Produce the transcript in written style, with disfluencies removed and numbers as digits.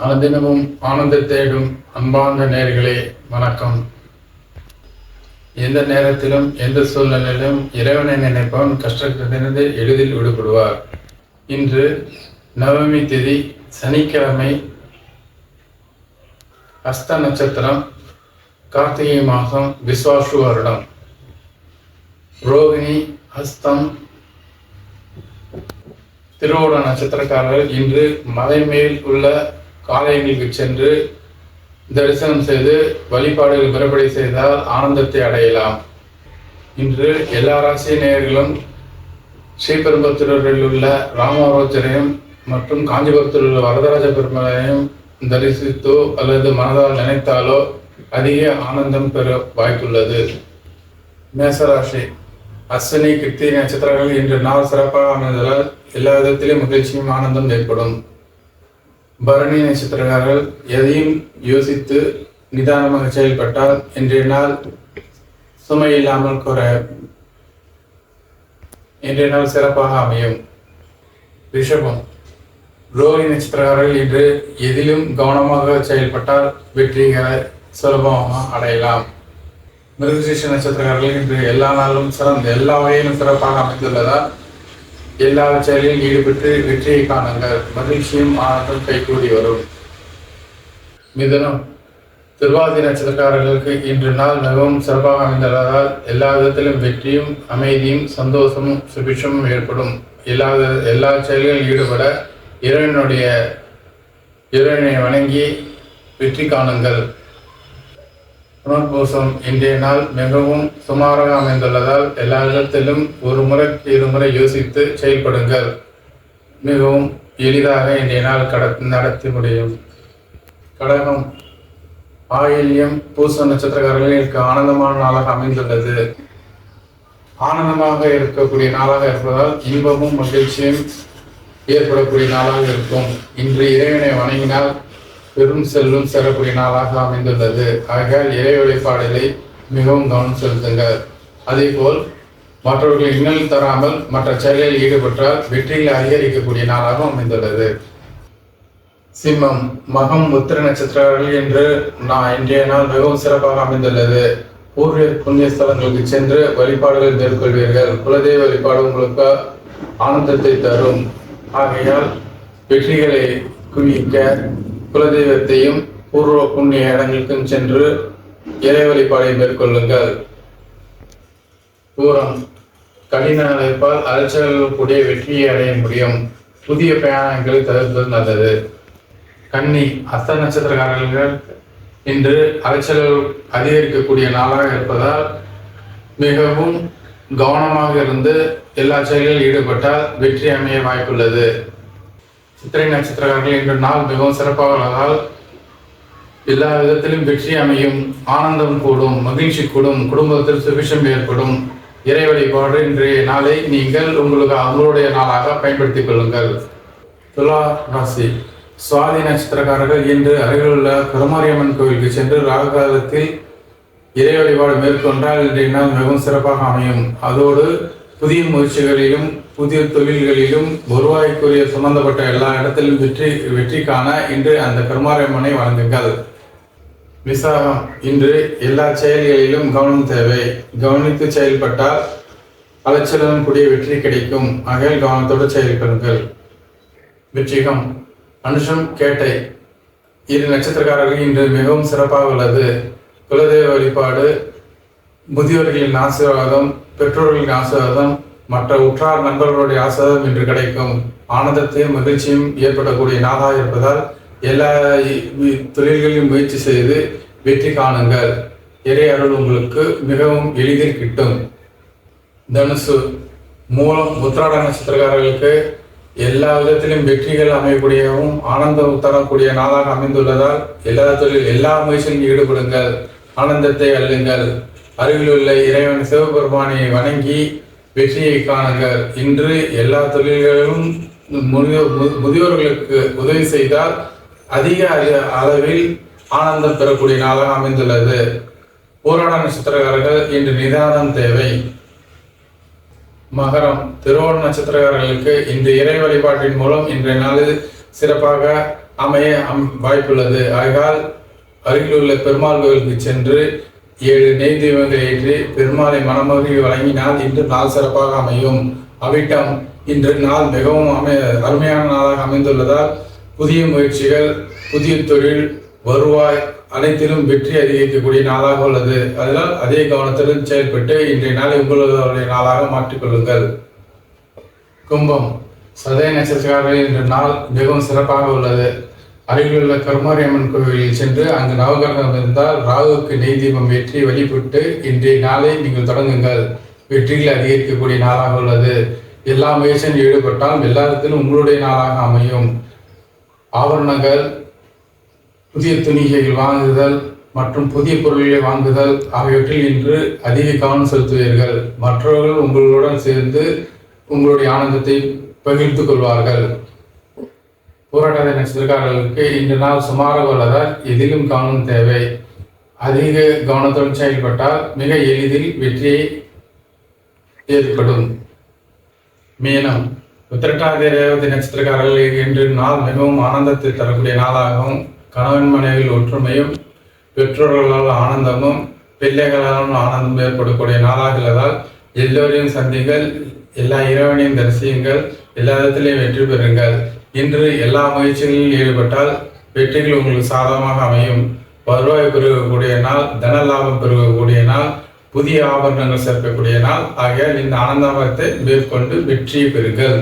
அனுதினமும் ஆனந்த தேடும் அன்பார்ந்த நேயர்களே வணக்கம். எந்த நேரத்திலும் எந்த சூழ்நிலையிலும் இறைவனை நினைப்பவன் கஷ்டத்திலிருந்து எளிதில் விடுபடுவார். இன்று நவமி திதி சனிக்கிழமை, ஹஸ்த நட்சத்திரம், கார்த்திகை மாதம், விஸ்வாசு வருடம், ரோகிணி, ஹஸ்தம், திருவோண நட்சத்திரக்காரர்கள் இன்று மலை மேல் உள்ள ஆலயங்களுக்கு சென்று தரிசனம் செய்து வழிபாடுகள் முறைப்படி செய்தால் ஆனந்தத்தை அடையலாம். இன்று எல்லா ராசி நேயர்களும் ஸ்ரீபெரும்புத்தூரில் உள்ள ராமாரோச்சரையும் மற்றும் காஞ்சிபுரத்தில் உள்ள வரதராஜ பெருமாளையும் தரிசித்தோ அல்லது மனதால் நினைத்தாலோ அதிக ஆனந்தம் பெற வாய்ப்புள்ளது. மேசராசி, அஸ்வினி, கிருத்திகை நட்சத்திரங்கள் இன்று நாள் சிறப்பாக அமைந்ததால் எல்லா விதத்திலும் மகிழ்ச்சியும் ஆனந்தம் ஏற்படும். பரணி நட்சத்திரக்காரர்கள் எதையும் யோசித்து நிதானமாக செயல்பட்டால் இன்றைய நாள் சுமை இல்லாமல் இன்றைய நாள் சிறப்பாக அமையும். ரிஷபம், ரோகிணி நட்சத்திரக்காரர்கள் இன்று எதிலும் கவனமாக செயல்பட்டால் வெற்றிகளை சுலபமாக அடையலாம். மிருகசீரிஷ நட்சத்திரக்காரர்கள் இன்று எல்லா நாளும் எல்லா வகையிலும் சிறப்பாக அமைந்துள்ளதால் எல்லா செயலிலும் ஈடுபட்டு வெற்றியை காணுங்கள். மகிழ்ச்சியும் ஆனந்தம் கைகூடி வரும். மிதுனம், திருவாதிரை நட்சத்திரக்காரர்களுக்கு இன்று நாள் மிகவும் சிறப்பாக அமைந்துள்ளதால் எல்லா விதத்திலும் வெற்றியும் அமைதியும் சந்தோஷமும் சுபிட்சமும் ஏற்படும். எல்லா செயல்களிலும் ஈடுபட இறைவனை வணங்கி வெற்றி காணுங்கள். புனர்பூசம், இன்றைய நாள் மிகவும் சுமாராக அமைந்துள்ளதால் எல்லா விதத்திலும் ஒரு முறைக்கு இருமுறை யோசித்து செயல்படுங்கள். மிகவும் எளிதாக இன்றைய நாள் நடத்தி முடியும். கடகம், ஆயில்யம், பூச நட்சத்திரக்காரர்களுக்கு ஆனந்தமான நாளாக அமைந்துள்ளது. ஆனந்தமாக இருக்கக்கூடிய நாளாக இருப்பதால் இன்பமும் மகிழ்ச்சியும் ஏற்படக்கூடிய நாளாக இருக்கும். இன்று இறைவனை வணங்கினால் பெரும் செல்வம் சேரக்கூடிய நாளாக அமைந்துள்ளது. ஆகையால் இறை வழிபாடுகளை மிகவும் கவனம் செலுத்துங்கள். அதேபோல் மற்றவர்கள் இன்னல் தராமல் மற்ற செயல்களில் ஈடுபட்டால் வெற்றிகளை அதிகரிக்கக்கூடிய நாளாக அமைந்துள்ளது. சிம்மம், மகம், உத்திர நட்சத்திரங்கள் என்று இன்றைய நாள் மிகவும் சிறப்பாக அமைந்துள்ளது. பூர்வீக புண்ணிய ஸ்தலங்களுக்கு சென்று வழிபாடுகள் மேற்கொள்வீர்கள். குலதெய்வ வழிபாடு உங்களுக்கு ஆனந்தத்தை தரும். ஆகையால் வெற்றிகளை குவிக்க குலதெய்வத்தையும் பூர்வ புண்ணிய இடங்களுக்கும் சென்று இறை வழிபாடை மேற்கொள்ளுங்கள். பூரம், கடின உழைப்பால் அலைச்சல்கள் கூடிய வெற்றியை அடைய முடியும். புதிய பிரயாணங்களை தவிர்ப்பது நல்லது. கன்னி, ஹஸ்த நட்சத்திரக்காரர்கள் இன்று அலைச்சல்கள் அதிகரிக்கக்கூடிய நாளாக இருப்பதால் மிகவும் கவனமாக இருந்து எல்லா செயல்களில் ஈடுபட்டால் வெற்றி அமைய வாய்ப்புள்ளது. சித்திரை நட்சத்திரக்காரர்கள் இன்று நாள் மிகவும் சிறப்பாக உள்ளதால் எல்லா விதத்திலும் வெற்றி அமையும். ஆனந்தம் கூடும், மகிழ்ச்சி கூடும், குடும்பத்தில் சுபிஷம் ஏற்படும். இறை வழிபாடு இன்றைய நாளை நீங்கள் அவங்களுடைய நாளாக பயன்படுத்திக் கொள்ளுங்கள். துலா ராசி, சுவாதி நட்சத்திரக்காரர்கள் இன்று அருகிலுள்ள கருமாரியம்மன் கோவிலுக்கு சென்று ராகு காலத்தில் இறை வழிபாடு மேற்கொண்டால் இன்றைய நாள் மிகவும் சிறப்பாக அமையும். அதோடு புதிய முயற்சிகளிலும் புதிய தொழில்களிலும் வருவாய்க்குரிய சம்பந்தப்பட்ட எல்லா இடத்திலும் வெற்றி காண இன்று அந்த கருமாரியம்மனை வணங்குங்கள். விசாகம், இன்று எல்லா செயல்களிலும் கவனம் தேவை. கவனித்து செயல்பட்டால் அலைச்சலுடன் கூடிய வெற்றி கிடைக்கும். ஆகையால் கவனத்தோடு செயல்படுங்கள். விருச்சிகம், அனுஷம், கேட்டை இரு நட்சத்திரக்காரர்கள் இன்று மிகவும் சிறப்பாக உள்ளது. குலதெய்வ வழிபாடு, முதியோர்களின் ஆசீர்வாதம், பெற்றோர்களின் ஆசீர்வாதம், மற்ற உற்றார் நண்பர்களுடைய ஆசீர்வாதம் இன்று கிடைக்கும். ஆனந்தத்தையும் மகிழ்ச்சியும் ஏற்படக்கூடிய நாளாக இருப்பதால் எல்லா தொழில்களையும் முயற்சி செய்து வெற்றி காணுங்கள். இறை அருள் உங்களுக்கு மிகவும் எளிதில் கிட்டும். தனுசு, மூலம், உத்திராட நட்சத்திரக்காரர்களுக்கு எல்லா விதத்திலும் வெற்றிகள் அமையக்கூடியவும் ஆனந்தம் தரக்கூடிய நாளாக அமைந்துள்ளதால் எல்லா முயற்சியிலும் ஈடுபடுங்கள். ஆனந்தத்தை அள்ளுங்கள். அருகில் உள்ள இறைவன் சிவபெருமானை வணங்கி வெற்றியை காணுங்கள். இன்று எல்லா தொழில்களிலும் முதியோர்களுக்கு உதவி செய்தால் அதிக அளவில் ஆனந்தம் பெறக்கூடிய நாளாக அமைந்துள்ளது. போராட நட்சத்திரக்காரர்கள் இன்று நிதானம் தேவை. மகரம், திருவோண நட்சத்திரக்காரர்களுக்கு இன்று இறை வழிபாட்டின் மூலம் இன்றைய நாளில் சிறப்பாக அமைய வாய்ப்புள்ளது. ஆகையால் அருகில் உள்ள பெருமாள் கோவிலுக்கு சென்று 7 நெய் தீபங்களை ஏற்றி பெருமாளை மனமருகி வழங்கினால் இன்று நாள் சிறப்பாக அமையும். அவிட்டம், இன்று நாள் மிகவும் அருமையான நாளாக அமைந்துள்ளதால் புதிய முயற்சிகள், புதிய தொழில், வருவாய் அனைத்திலும் வெற்றி அதிகரிக்கக்கூடிய நாளாக உள்ளது. அதனால் அதே கவனத்துடன் செயல்பட்டு இன்றைய நாளை உங்களுடைய நாளாக மாற்றிக்கொள்ளுங்கள். கும்பம், சதய நட்சத்திரக்காரர்கள் இன்று நாள் மிகவும் சிறப்பாக உள்ளது. அருகிலுள்ள கருமாரி அம்மன் கோவிலில் சென்று அங்கு நவகிரகம் இருந்தால் ராகுவுக்கு நெய் தீபம் ஏற்றி வழிபட்டு இன்றைய நாளை நீங்கள் தொடங்குங்கள். வெற்றிகள் அதிகரிக்கக்கூடிய நாளாக உள்ளது. எல்லா முயற்சியும் ஈடுபட்டால் எல்லாத்திலும் உங்களுடைய நாளாக அமையும். ஆபரணங்கள், புதிய துணிகைகள் வாங்குதல் மற்றும் புதிய பொருட்களை வாங்குதல் ஆகியவற்றில் இன்று அதிக கவனம் செலுத்துவீர்கள். மற்றவர்கள் உங்களுடன் சேர்ந்து உங்களுடைய ஆனந்தத்தை பகிர்ந்து கொள்வார்கள். போராட்ட நட்சத்திரக்காரர்களுக்கு இன்று நாள் சுமாராக உள்ளதால் எதிலும் கவனம் தேவை. அதிக கவனத்துடன் செயல்பட்டால் மிக எளிதில் வெற்றியை ஏற்படும். மீனம், உத்திரட்டாதி ரேவதி நட்சத்திரக்காரர்கள் இன்று நாள் மிகவும் ஆனந்தத்தை தரக்கூடிய நாளாகவும் கணவன் மனைவியில் ஒற்றுமையும் பெற்றோர்களால் ஆனந்தமும் பிள்ளைகளாலும் ஆனந்தம் ஏற்படக்கூடிய நாளாக உள்ளதால் எல்லோரையும் சந்திங்கள், எல்லா இறைவனையும் தரிசியுங்கள், எல்லா இடத்திலையும் வெற்றி பெறுங்கள். இன்று எல்லா முயற்சிகளிலும் ஈடுபட்டால் வெற்றிகள் உங்களுக்கு சாதகமாக அமையும். வருவாய் பெருகக்கூடிய நாள், தன லாபம் பெருகக்கூடிய நாள், புதிய ஆபரணங்கள் சேர்க்கக்கூடிய நாள். ஆகையால் இந்த ஆனந்தத்தை மேற்கொண்டு வெற்றியை பெறுங்கள்.